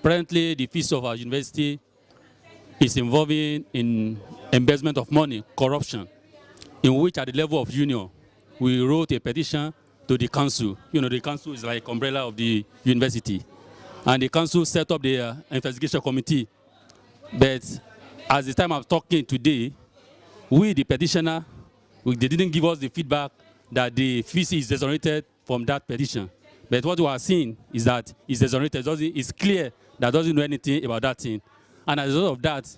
Presently, the fees of our university is involving in embezzlement of money, corruption, in which at the level of union, we wrote a petition to the council. You know, the council is like umbrella of the university. And the council set up the investigation committee. But as the time I'm talking today, we, the petitioner, they didn't give us the feedback that the fees is exonerated from that petition. But what we are seeing is that it's exonerated. It's clear that doesn't know anything about that thing. And as a result of that,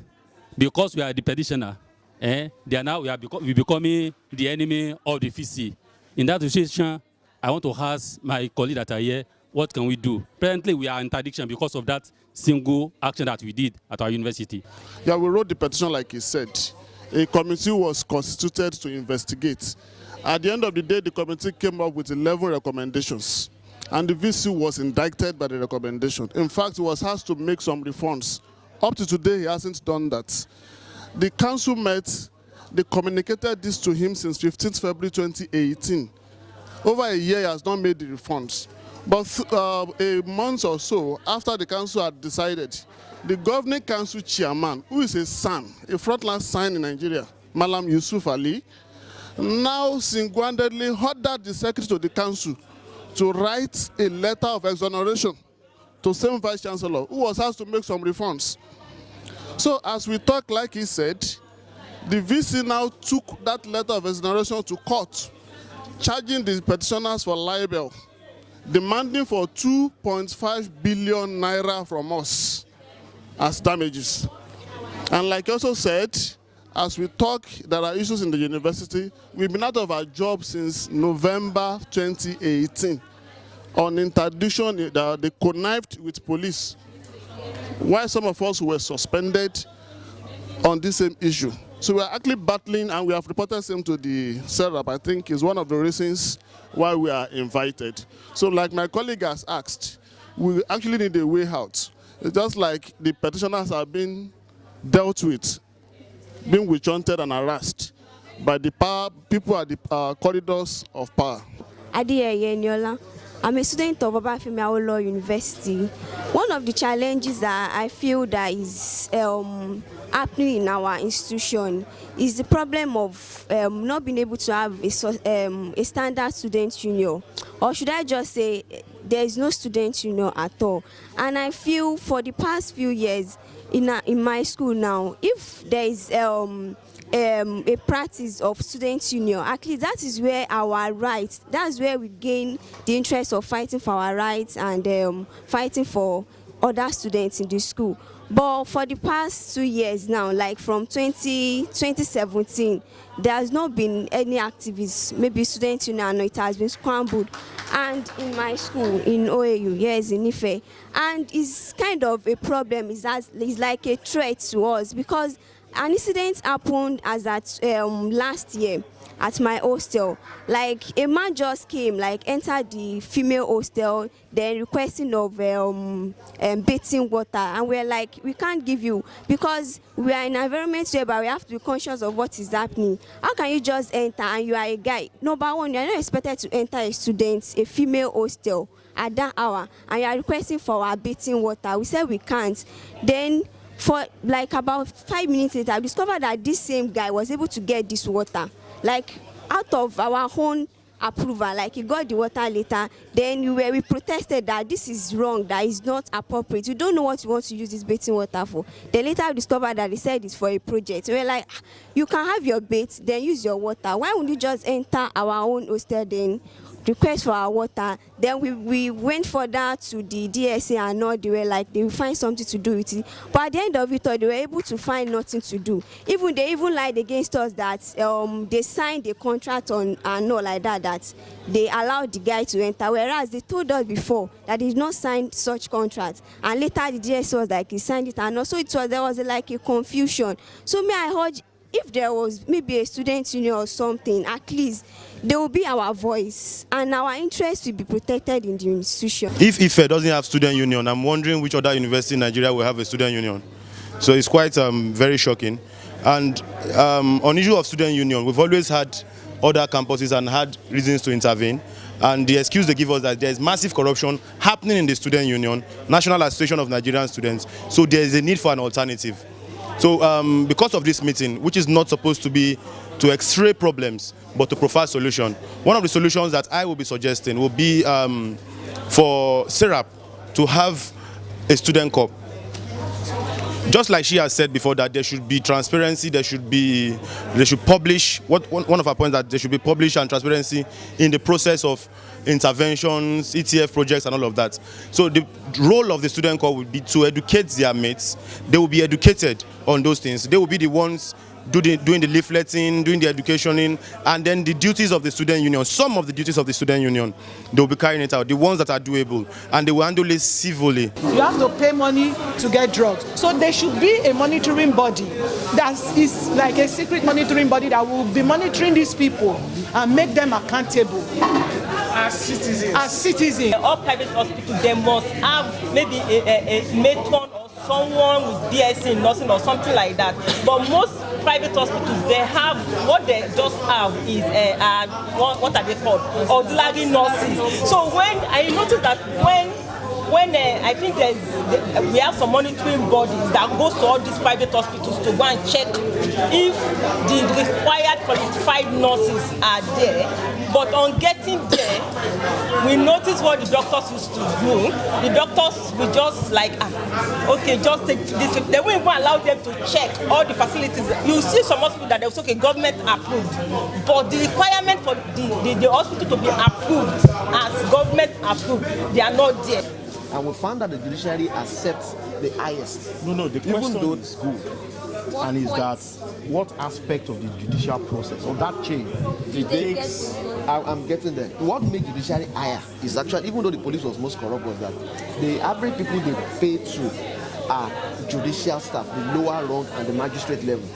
because we are the petitioner, they are now we becoming the enemy of the VC. In that situation, I want to ask my colleagues that are here, what can we do? Presently, we are in interdiction because of that single action that we did at our university. Yeah, we wrote the petition like he said. A committee was constituted to investigate. At the end of the day, the committee came up with 11 recommendations, and the VC was indicted by the recommendation. In fact, he was asked to make some reforms. Up to today, he hasn't done that. The council met, they communicated this to him since 15th February 2018. Over a year, he has not made the reforms. But a month or so after the council had decided, the governing council chairman, who is a son, a frontline son in Nigeria, Malam Yusuf Ali, now single-handedly ordered the secretary to the council to write a letter of exoneration to same vice chancellor, who was asked to make some reforms. So as we talk, like he said, the VC now took that letter of exoneration to court, charging the petitioners for libel, demanding for 2.5 billion naira from us as damages. And like I also said, as we talk, there are issues in the university. We've been out of our job since November 2018. On interdiction, they connived with police, while some of us were suspended on this same issue. So we are actually battling, and we have reported same to the SERAP. I think is one of the reasons why we are invited. So like my colleague has asked, we actually need a way out. It's just like the petitioners are being dealt with, being witch-hunted and harassed by the people at the corridors of power. Adeyeye Eniola. I'm a student of Obafemi Awolowo University. One of the challenges that I feel that is happening in our institution is the problem of not being able to have a standard student union, or should I just say there is no student union at all. And I feel for the past few years in my school now, if there is a practice of student union, at least that is where our rights, that's where we gain the interest of fighting for our rights and fighting for other students in the school. But for the past 2 years now, like from 2017, there has not been any activities, maybe student union, it has been scrambled. And in my school, in OAU, yes, in Ife, and it's kind of a problem, it's like a threat to us, because an incident happened as at last year at my hostel. Like a man just came, like entered the female hostel, then requesting of bathing water, and we're like, we can't give you, because we are in an environment where we have to be conscious of what is happening. How can you just enter and you are a guy? Number one, you are not expected to enter a female hostel at that hour, and you are requesting for our bathing water. We said we can't. Then for like about 5 minutes later, I discovered that this same guy was able to get this water, like out of our own approval. Like he got the water later. Then we protested that this is wrong, that is not appropriate. We don't know what you want to use this bathing water for. Then later I discovered that they said it's for a project. We're like, you can have your bath, then use your water. Why would you just enter our own hostel then request for our water? Then we went further to the DSA, and all they were like, they will find something to do with it. But at the end of it all, they were able to find nothing to do. They even lied against us that they signed a contract on and all like that they allowed the guy to enter, whereas they told us before that they did not sign such contract. And later the DSA was like, he signed it, and also there was like a confusion. So I urge, if there was maybe a student union or something, at least there will be our voice and our interests will be protected in the institution. If IFE doesn't have student union, I'm wondering which other university in Nigeria will have a student union. So it's quite very shocking. And on issue of student union, we've always had other campuses and had reasons to intervene. And the excuse they give us that there is massive corruption happening in the student union, National Association of Nigerian Students. So there is a need for an alternative. So because of this meeting, which is not supposed to be to x-ray problems, but to provide solution, one of the solutions that I will be suggesting will be for SERAP to have a student corps. Just like she has said before, that there should be transparency, they should publish, one of our points, that there should be publish and transparency in the process of interventions, ETF projects and all of that. So the role of the student corps would be to educate their mates. They will be educated on those things. They will be the ones doing the leafleting, doing the educationing, and then the duties of the student union, some of the duties of the student union, they will be carrying it out, the ones that are doable, and they will handle it civilly. You have to pay money to get drugs. So there should be a monitoring body that is like a secret monitoring body that will be monitoring these people and make them accountable. As citizens. All private hospitals, they must have maybe a matron or someone with BSc in nursing or something like that. But most private hospitals, they have, what they just have is, what are they called? Auxiliary nurses. So when I noticed that when I think we have some monitoring bodies that goes to all these private hospitals to go and check if the required qualified nurses are there. But on getting there, we notice what the doctors used to do. The doctors will just like, okay, just take this. They won't even allow them to check all the facilities. You see some hospitals that they're okay, government approved, but the requirement for the hospital to be approved as government approved, they are not there. And we found that the judiciary accepts the highest. No, the question even though it's good. And is that what aspect of the judicial process or that chain it takes? I'm getting there. What makes judiciary higher is actually, even though the police was most corrupt, was that the average people they pay to are judicial staff, the lower rung and the magistrate level.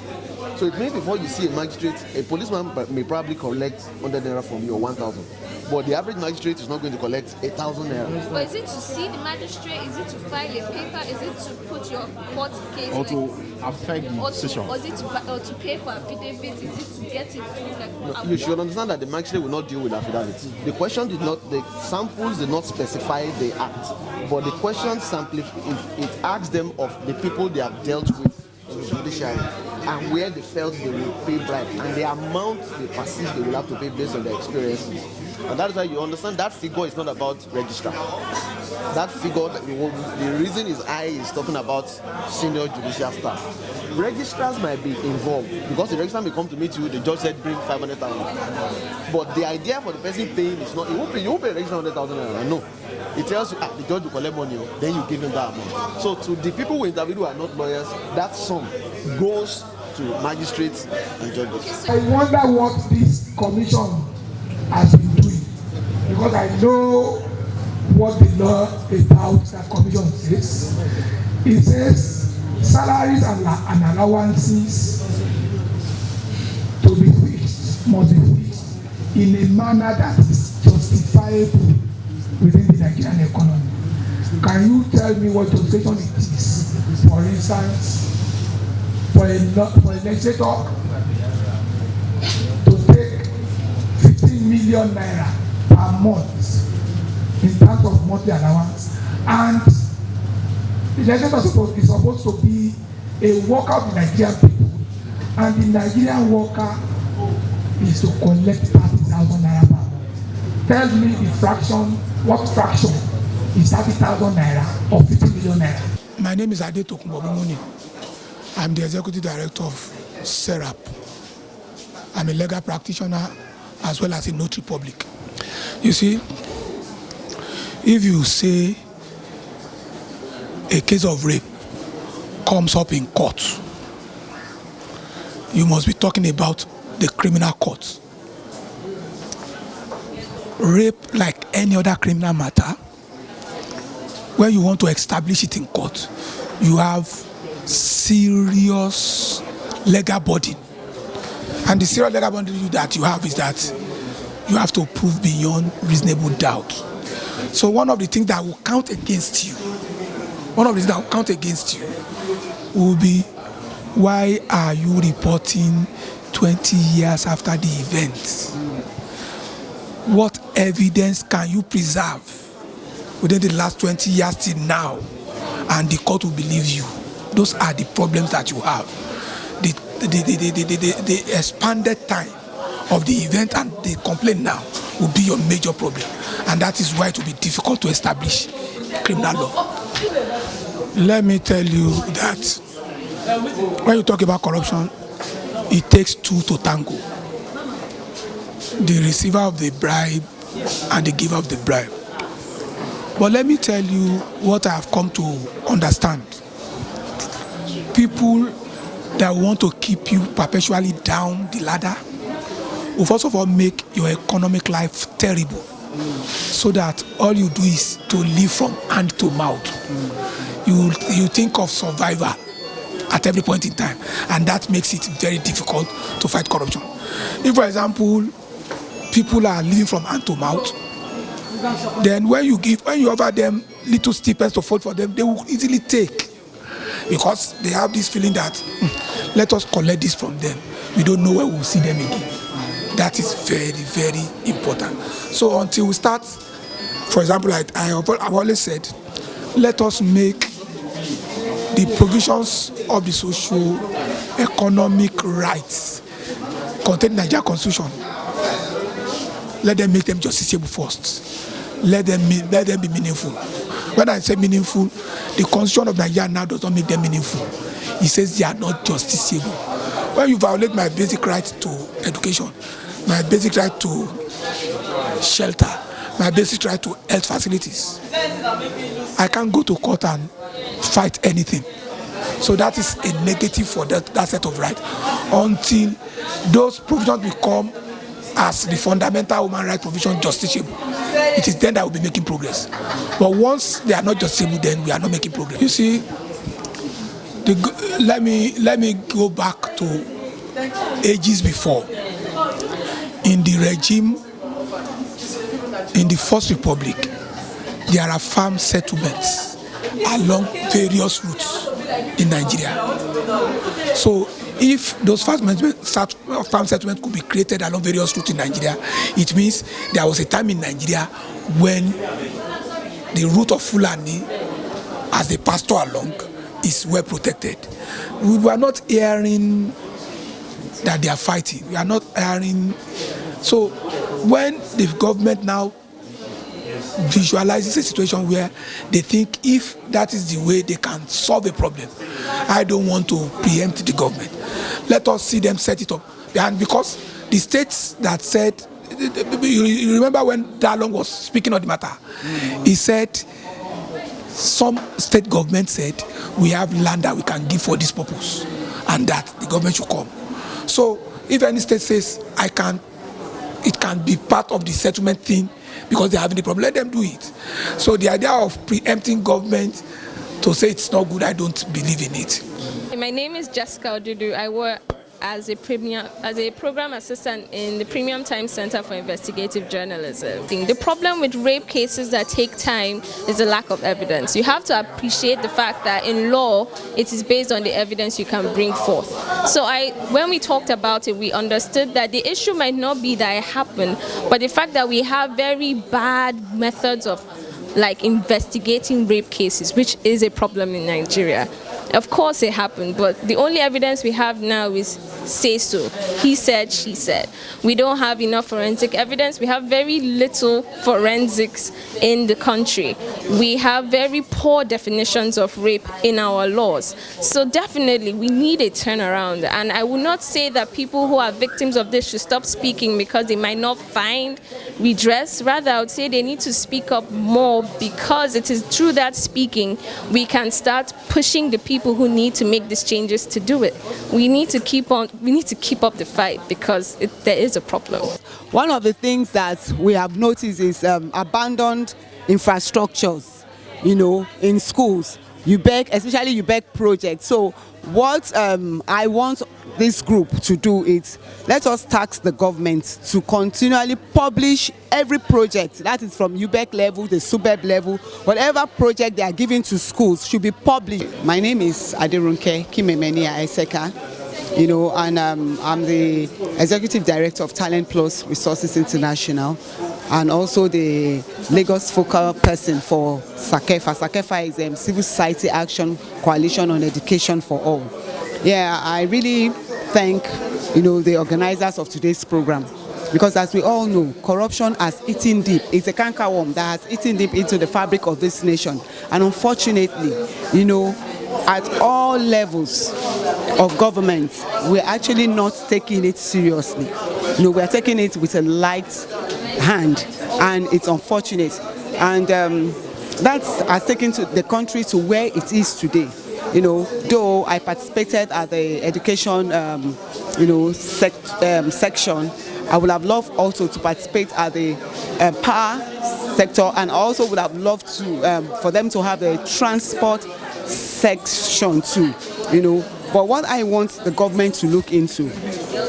So it means before you see a magistrate, a policeman may probably collect 100 naira from you or 1,000. But the average magistrate is not going to collect 1,000 naira. But is it to see the magistrate? Is it to file a paper? Is it to put your court case? Or to affect the decision? Or is it to pay for affidavits? Is it to get it through? No, you should understand that the magistrate will not deal with affidavits. The question did not, the samples did not specify the act. But the question it asks them of the people they have dealt with in the judiciary and where they felt they will pay bribe and the amount they perceive they will have to pay based on their experiences. And that's why you understand that figure is not about registrar. That figure, the reason is high is talking about senior judicial staff. Registrars might be involved because the registrar may come to meet you, the judge said bring 500,000. But the idea for the person paying is not, you won't pay a registrar 100,000. No. It tells you, the judge will collect money, then you give him that amount. So to the people who interview who are not lawyers, that sum goes to magistrates and judges. I wonder what this commission has been doing, because I know what the law about that commission says. It says salaries and allowances to be fixed must be fixed in a manner that is justifiable within the Nigerian economy. Can you tell me what justification it is? For instance, for a legislator to take 15 million naira per month in terms of monthly allowance, and the legislator is supposed to be a worker of the Nigerian people, and the Nigerian worker is to collect 30,000 naira per month. Tell me the fraction, what fraction is 30,000 naira or 50 million naira? My name is Ade Tokunbo Mumuni. I'm the executive director of SERAP. I'm a legal practitioner as well as a notary public. You see, if you say a case of rape comes up in court, you must be talking about the criminal court. Rape, like any other criminal matter, when you want to establish it in court, you have serious legal burden. And the serious legal burden that you have is that you have to prove beyond reasonable doubt. So one of the things that will count against you, will be, why are you reporting 20 years after the event? What evidence can you preserve within the last 20 years till now, and the court will believe you? Those are the problems that you have. The expanded time of the event and the complaint now will be your major problem, and that is why it will be difficult to establish criminal law. Let me tell you that when you talk about corruption, it takes two to tango. The receiver of the bribe and the giver of the bribe. But let me tell you what I have come to understand. People that want to keep you perpetually down the ladder will first of all make your economic life terrible, so that all you do is to live from hand to mouth. You think of survival at every point in time, and that makes it very difficult to fight corruption. If, for example, people are living from hand to mouth, then when you offer them little stipends to vote for them, they will easily take, because they have this feeling that let us collect this from them. We don't know where we'll see them again. That is very, very important. So until we start, for example, like I've always said, let us make the provisions of the socio-economic rights contained in the Nigerian Constitution, let them make them justiciable first. Let them be meaningful. When I say meaningful, the Constitution of Nigeria now does not make them meaningful. It says they are not justiciable. When you violate my basic right to education, my basic right to shelter, my basic right to health facilities, I can't go to court and fight anything. So that is a negative for that set of rights. Until those provisions become, as the fundamental human right provision, justiciable, it is then that we'll be making progress. But once they are not justiciable, then we are not making progress. You see, let me go back to ages before. In the regime, in the First Republic, there are farm settlements along various routes in Nigeria. So if those farm settlements could be created along various routes in Nigeria, it means there was a time in Nigeria when the route of Fulani, as they passed along, is well protected. We were not hearing that they are fighting. We are not hearing. So when the government now visualizes a situation where they think if that is the way they can solve a problem, I don't want to preempt the government. Let us see them set it up. And because the states that said, you remember when Dalong was speaking on the matter, he said, some state government said, we have land that we can give for this purpose, and that the government should come. So if any state says, it can be part of the settlement thing because they're having the problem, let them do it. So the idea of preempting government to say it's not good, I don't believe in it. My name is Jessica Odudu. I work as a program assistant in the Premium Times Center for Investigative Journalism. The problem with rape cases that take time is the lack of evidence. You have to appreciate the fact that in law, it is based on the evidence you can bring forth. So when we talked about it, we understood that the issue might not be that it happened, but the fact that we have very bad methods of investigating rape cases, which is a problem in Nigeria. Of course it happened, but the only evidence we have now is say so. He said, she said. We don't have enough forensic evidence. We have very little forensics in the country. We have very poor definitions of rape in our laws. So definitely we need a turnaround. And I would not say that people who are victims of this should stop speaking because they might not find redress. Rather, I would say they need to speak up more, because it is through that speaking we can start pushing the people who need to make these changes to do it. We need to keep up the fight, because there is a problem. One of the things that we have noticed is abandoned infrastructures, in schools. Especially UBEC projects. So what I want this group to do is, let us task the government to continually publish every project, that is from UBEC level, the SUBEB level, whatever project they are giving to schools should be published. My name is Adirunke Kimemenia Eseka. you know, and I'm the Executive Director of Talent Plus Resources International, and also the Lagos focal person for SACEFA. SACEFA is Civil Society Action Coalition on Education for All. Yeah, I really thank, you know, the organizers of today's program, because as we all know, corruption has eaten deep. It's a cankerworm that has eaten deep into the fabric of this nation. And unfortunately, you know, at all levels of government, we're actually not taking it seriously. You know, we're taking it with a light hand, and it's unfortunate. And that has taken the country to where it is today. You know, though I participated at the education, you know, section, I would have loved also to participate at the power sector, and also would have loved to for them to have a transport section too, you know. But what I want the government to look into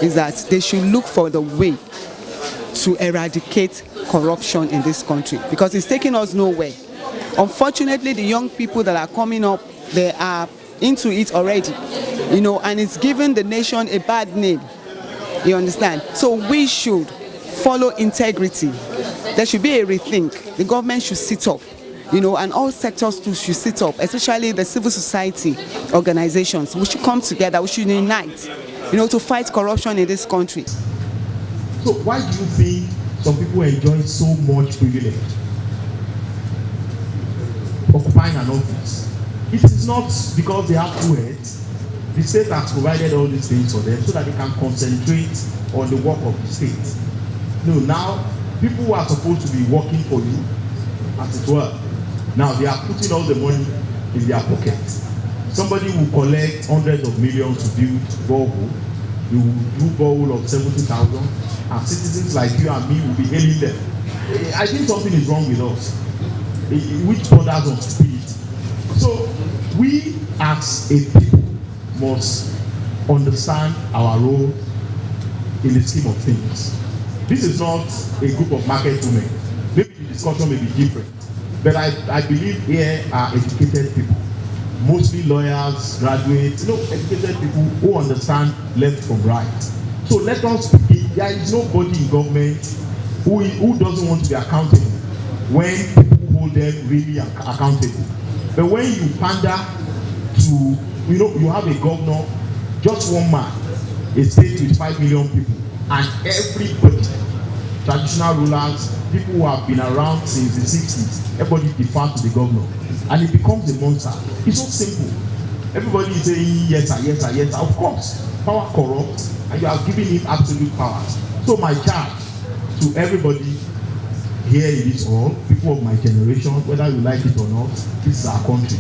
is that they should look for the way to eradicate corruption in this country, because it's taking us nowhere. Unfortunately, the young people that are coming up, they are into it already, you know, and it's giving the nation a bad name. You understand? So we should follow integrity. There should be a rethink. The government should sit up, you know, and all sectors too should sit up, especially the civil society organizations. We should come together, we should unite, you know, to fight corruption in this country. So why do you think some people enjoy so much privilege? Occupying an office. It is not because they have two heads. The state has provided all these things for them so that they can concentrate on the work of the state. No, now people who are supposed to be working for you, as it were, now they are putting all the money in their pocket. Somebody will collect hundreds of millions to build borehole. You will do borehole of 70,000, and citizens like you and me will be hailing them. I think something is wrong with us, which borders on stupidity. So we as a people must understand our role in the scheme of things. This is not a group of market women. Maybe the discussion may be different, but I believe here are educated people, mostly lawyers, graduates, you know, educated people who understand left from right. So let us begin. There is nobody in government who doesn't want to be accountable when people hold them really accountable. But when you pander to, you know, you have a governor, just one man, a state with 5 million people, and everybody, traditional rulers, people who have been around since the 60s, everybody defer to the governor, and it becomes a monster. It's so simple. Everybody is saying yes sir, yes sir, yes sir. Of course, power corrupts, and you are giving him absolute powers. So my charge to everybody here in this hall, people of my generation, whether you like it or not, this is our country.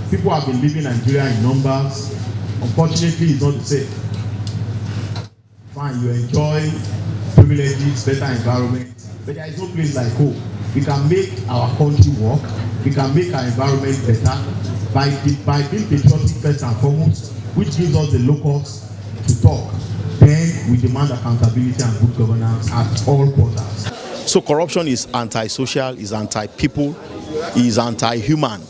People have been living Nigeria in numbers. Unfortunately, it's not the same. Fine, you enjoy privileges, better environment, but there is no place like home. We can make our country work. We can make our environment better by being patriotic first and foremost, which gives us the locus to talk. Then we demand accountability and good governance at all quarters. So corruption is anti-social, is anti-people, is anti-human.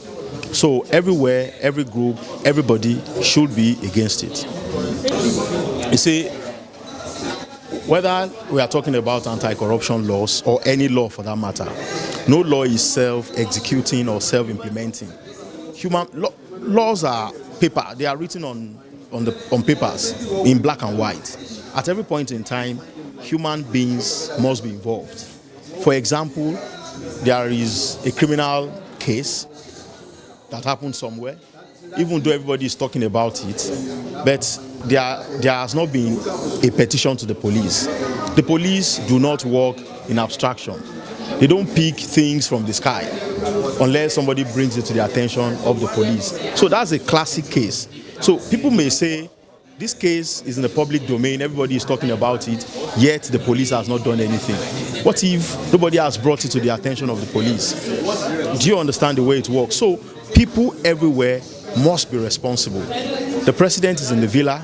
So everywhere, every group, everybody should be against it. You see, whether we are talking about anti-corruption laws or any law for that matter, no law is self-executing or self-implementing. Laws are paper. They are written on papers in black and white. At every point in time, human beings must be involved. For example, there is a criminal case that happened somewhere, even though everybody is talking about it, but there has not been a petition to the police. The police do not work in abstraction. They don't pick things from the sky unless somebody brings it to the attention of the police. So that's a classic case. So people may say, this case is in the public domain, everybody is talking about it, yet the police has not done anything. What if nobody has brought it to the attention of the police? Do you understand the way it works? So people everywhere must be responsible. The president is in the villa,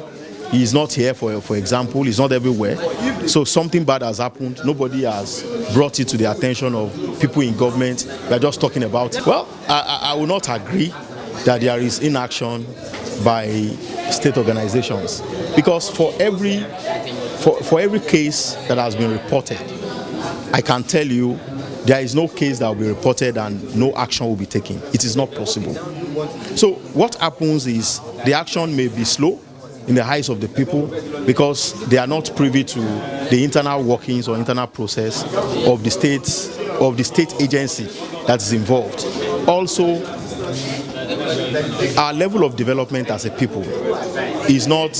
he is not here, for example, he's not everywhere. So something bad has happened, nobody has brought it to the attention of people in government, we are just talking about it. Well, I will not agree that there is inaction by state organizations, because for every case that has been reported, I can tell you there is no case that will be reported and no action will be taken. It is not possible. So what happens is the action may be slow in the eyes of the people because they are not privy to the internal workings or internal process of the state agency that is involved. Also, our level of development as a people is not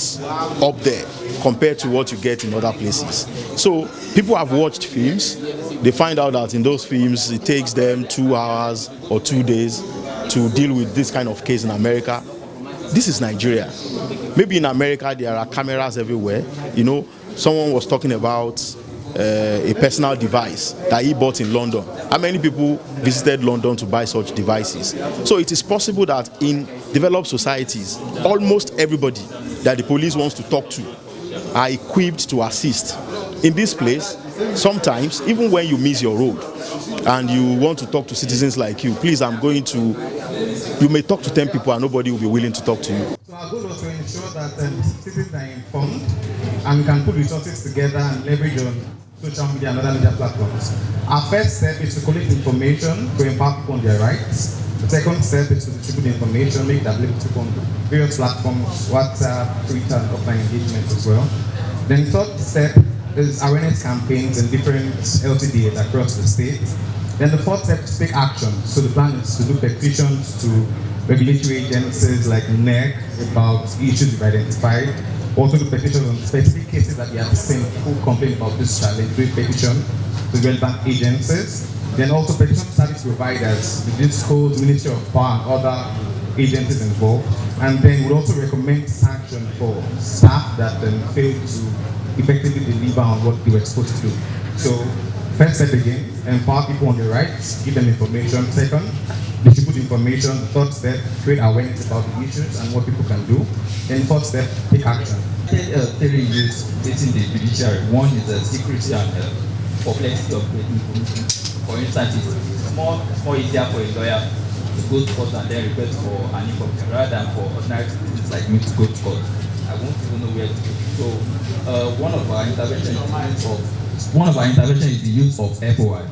up there compared to what you get in other places. So people have watched films. They find out that in those films it takes them 2 hours or 2 days to deal with this kind of case in America. This is Nigeria. Maybe in America there are cameras everywhere. You know, someone was talking about a personal device that he bought in London. How many people visited London to buy such devices? So it is possible that in developed societies, almost everybody that the police wants to talk to are equipped to assist. In this place, sometimes, even when you miss your road and you want to talk to citizens like you, please, you may talk to 10 people and nobody will be willing to talk to you. So our goal was to ensure that citizens are informed and we can put resources together and leverage on social media and other media platforms. Our first step is to collect information to empower people on their rights. The second step is to distribute information, make it available on various platforms, WhatsApp, Twitter, and offline engagement as well. Then the third step is awareness campaigns in different LTDAs across the state. Then the fourth step is to take action. So the plan is to do petitions to regulatory agencies like NEC about issues we've identified. Also do petitions on specific cases that we have seen people complain about this challenge, do petition to relevant agencies. Then also petition service providers, the DISCOs, Ministry of Power, and other agencies involved. And then we'll also recommend sanction for staff that fail to effectively deliver on what they were supposed to do. So, first step again, empower people on their rights, give them information. Second, distribute information. Third step, create awareness about the issues and what people can do. And fourth step, take action. Three issues facing the judiciary. One is the secrecy and complexity of getting information. For instance, it's more easier for a lawyer to go to court and then request for an information rather than for ordinary citizens like me to go to court. I won't even know where to go. So one of our interventions is the use of FOI.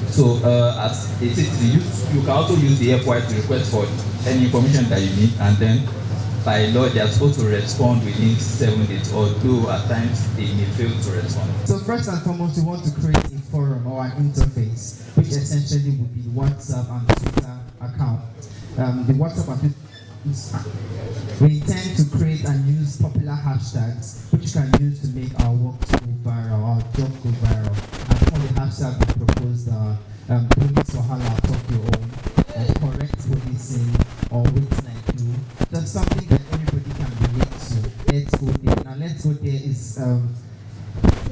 So as a citizen, you can also use the FOI to request for any information that you need, and then by law they are supposed to respond within 7 days, although at times they may fail to respond. So first and foremost, we want to create a forum or an interface, which essentially would be the WhatsApp and Twitter account. The WhatsApp and Twitter, we intend to create and use popular hashtags which you can use to make our work go viral, our job go viral. And some of the hashtags we proposed are police wahala talk your own, or correct policing, or wait like you. That's something that everybody can relate to. Let's go there. Now let's go there is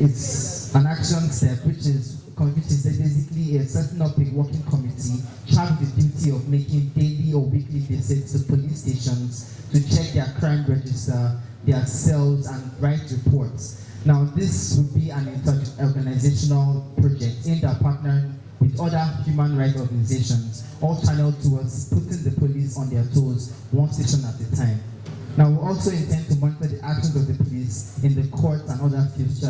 it's an action step which is basically setting up a working committee charged with the duty of making daily or weekly visits to police stations to check their crime register, their cells, and write reports. Now, this would be an organizational project aimed at partnering with other human rights organizations, all channeled towards putting the police on their toes, one station at a time. Now, we also intend to monitor the actions of the police in the courts and other fields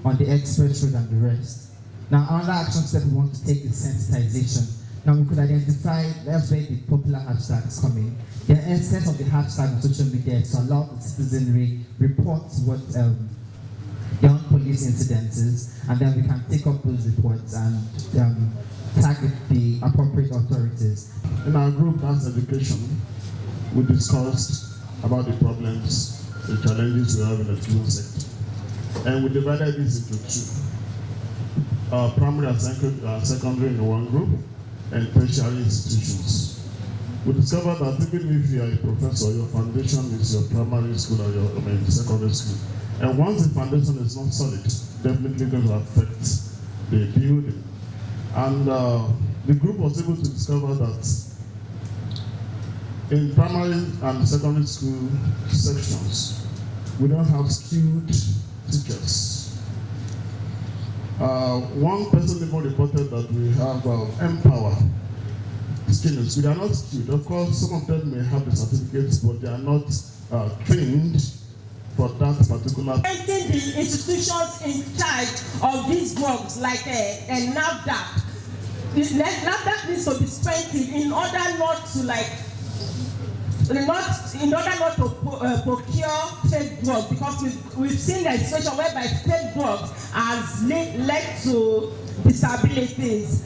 on the express road and the rest. Now, another action step we want to take is sensitization. Now, we could identify, that's where the popular hashtags come in. The essence of the hashtag on social media is to allow the citizenry report what their own police incidents is, and then we can take up those reports and target the appropriate authorities. In our group, Mass Education, we discussed about the problems, the challenges we have in the school sector. And we divided this into two. Primary and secondary in one group, and tertiary institutions. We discovered that even if you are a professor, your foundation is your primary school or your secondary school. And once the foundation is not solid, definitely going to affect the building. And the group was able to discover that in primary and secondary school sections, we don't have skilled teachers. One person even reported that we have Empower this training, so they are not skilled. Of course, some of them may have the certificates, but they are not trained for that particular. Strengthen the institutions in charge of these drugs, like NAFDAC. NAFDAC needs to be strengthened in order not to procure fake drugs, because we've seen a situation whereby fake drugs has led to disabilities.